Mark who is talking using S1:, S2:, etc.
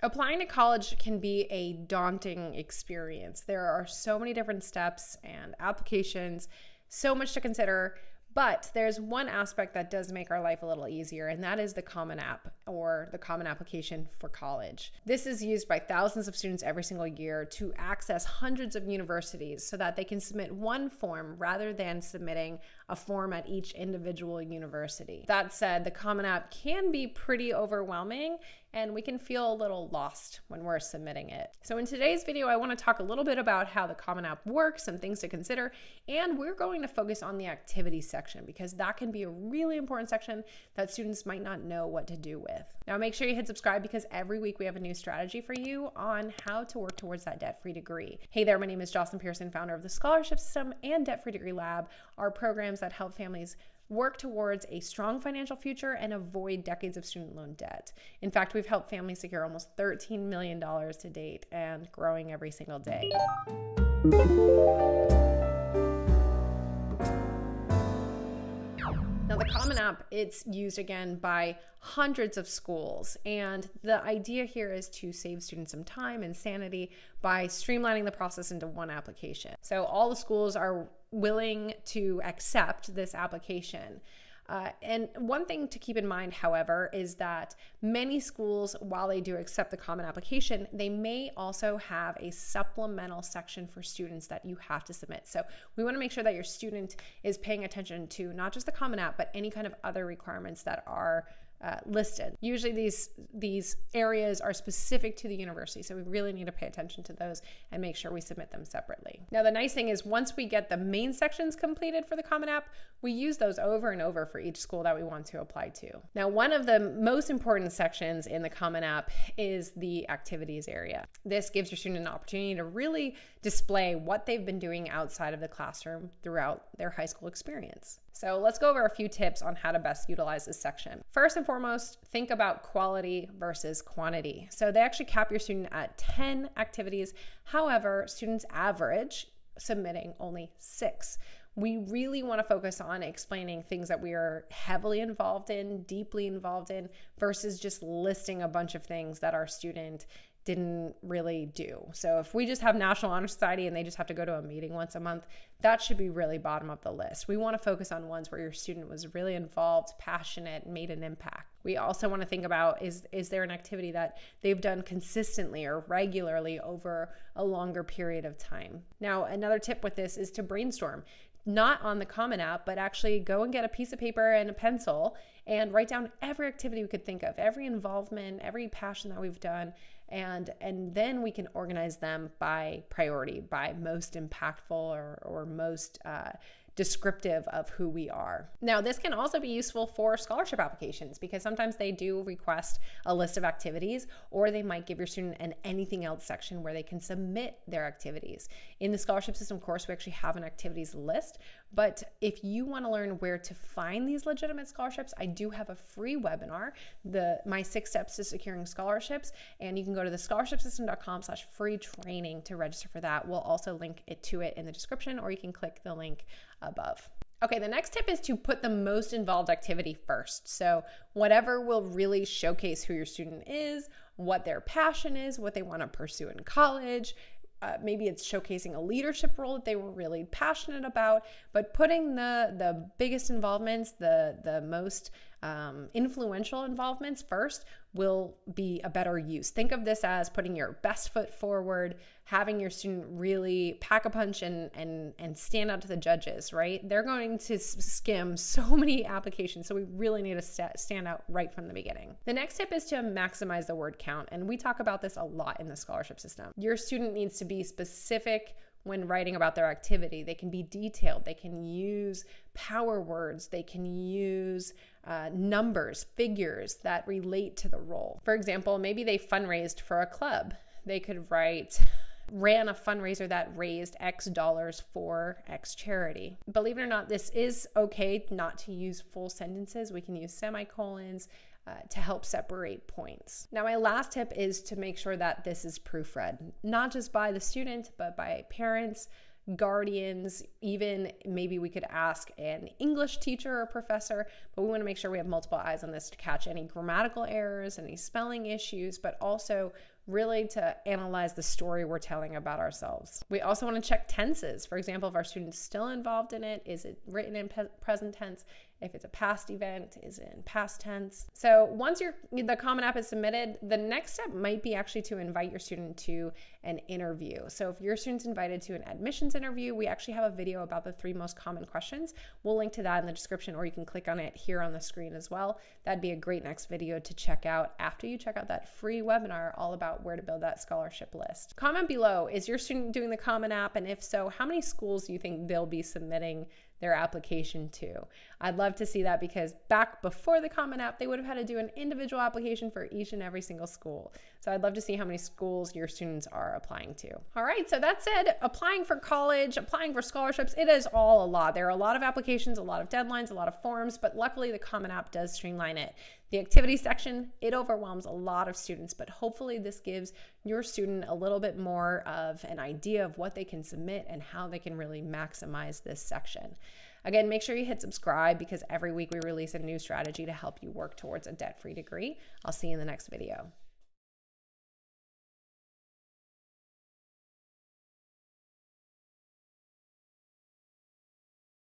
S1: Applying to college can be a daunting experience. There are so many different steps and applications, so much to consider, but there's one aspect that does make our life a little easier, and that is the Common App, or the Common Application for college. This is used by thousands of students every single year to access hundreds of universities so that they can submit one form rather than submitting a form at each individual university. That said, the Common App can be pretty overwhelming, and we can feel a little lost when we're submitting it. So in today's video, I want to talk a little bit about how the Common App works, some things to consider, and we're going to focus on the activities section because that can be a really important section that students might not know what to do with. Now make sure you hit subscribe because every week we have a new strategy for you on how to work towards that debt-free degree. Hey there, my name is Jocelyn Pearson, founder of the Scholarship System and Debt-Free Degree Lab, our programs that help families work towards a strong financial future and avoid decades of student loan debt. In fact, we've helped families secure almost $13 million to date and growing every single day. Now, the Common App, it's used again by hundreds of schools, and the idea here is to save students some time and sanity by streamlining the process into one application. So all the schools are willing to accept this application. And one thing to keep in mind, however, is that many schools, while they do accept the Common Application, they may also have a supplemental section for students that you have to submit. So we want to make sure that your student is paying attention to not just the Common App, but any kind of other requirements that are listed. Usually these areas are specific to the university, so we really need to pay attention to those and make sure we submit them separately. Now, the nice thing is once we get the main sections completed for the Common App, we use those over and over for each school that we want to apply to. Now, one of the most important sections in the Common App is the activities area. This gives your student an opportunity to really display what they've been doing outside of the classroom throughout their high school experience. So let's go over a few tips on how to best utilize this section. First and foremost, think about quality versus quantity. So they actually cap your student at 10 activities. However, students average submitting only 6. We really want to focus on explaining things that we are heavily involved in, deeply involved in, versus just listing a bunch of things that our student didn't really do. So if we just have National Honor Society and they just have to go to a meeting once a month, that should be really bottom of the list. We want to focus on ones where your student was really involved, passionate, made an impact. We also want to think about, is there an activity that they've done consistently or regularly over a longer period of time? Now, another tip with this is to brainstorm. Not on the Common App, but actually go and get a piece of paper and a pencil and write down every activity we could think of, every involvement, every passion that we've done, and then we can organize them by priority, by most impactful or most descriptive of who we are. Now, this can also be useful for scholarship applications because sometimes they do request a list of activities, or they might give your student an anything else section where they can submit their activities. In the scholarship system course, we actually have an activities list, but if you want to learn where to find these legitimate scholarships, I do have a free webinar, my 6 steps to securing scholarships, and you can go to thescholarshipsystem.com/free training to register for that. We'll also link to it in the description, or you can click the link above. Okay, the next tip is to put the most involved activity first. So whatever will really showcase who your student is, what their passion is, what they want to pursue in college. Maybe it's showcasing a leadership role that they were really passionate about, but putting the biggest involvements, the most influential involvements first will be a better use. Think of this as putting your best foot forward, having your student really pack a punch and stand out to the judges, right? They're going to skim so many applications, so we really need to stand out right from the beginning. The next tip is to maximize the word count, and we talk about this a lot in the scholarship system. Your student needs to be specific when writing about their activity. They can be detailed, they can use power words, they can use numbers, figures that relate to the role. For example, maybe they fundraised for a club. They could write, ran a fundraiser that raised X dollars for X charity. Believe it or not, this is okay not to use full sentences. We can use semicolons to help separate points. Now, my last tip is to make sure that this is proofread, not just by the student, but by parents, guardians, even maybe we could ask an English teacher or professor, but we want to make sure we have multiple eyes on this to catch any grammatical errors, any spelling issues, but also really to analyze the story we're telling about ourselves. We also want to check tenses. For example, if our student's still involved in it, is it written in present tense? If it's a past event, is it in past tense? So once the Common App is submitted, the next step might be actually to invite your student to an interview. So if your student's invited to an admissions interview, we actually have a video about the 3 most common questions. We'll link to that in the description, or you can click on it here on the screen as well. That'd be a great next video to check out after you check out that free webinar all about where to build that scholarship list. Comment below, is your student doing the Common App? And if so, how many schools do you think they'll be submitting their application to? I'd love to see that, because back before the Common App, they would have had to do an individual application for each and every single school. So I'd love to see how many schools your students are applying to. All right, so that said, applying for college, applying for scholarships, it is all a lot. There are a lot of applications, a lot of deadlines, a lot of forms, but luckily the Common App does streamline it. The activity section, it overwhelms a lot of students, but hopefully this gives your student a little bit more of an idea of what they can submit and how they can really maximize this section. Again, make sure you hit subscribe, because every week we release a new strategy to help you work towards a debt-free degree. I'll see you in the next video.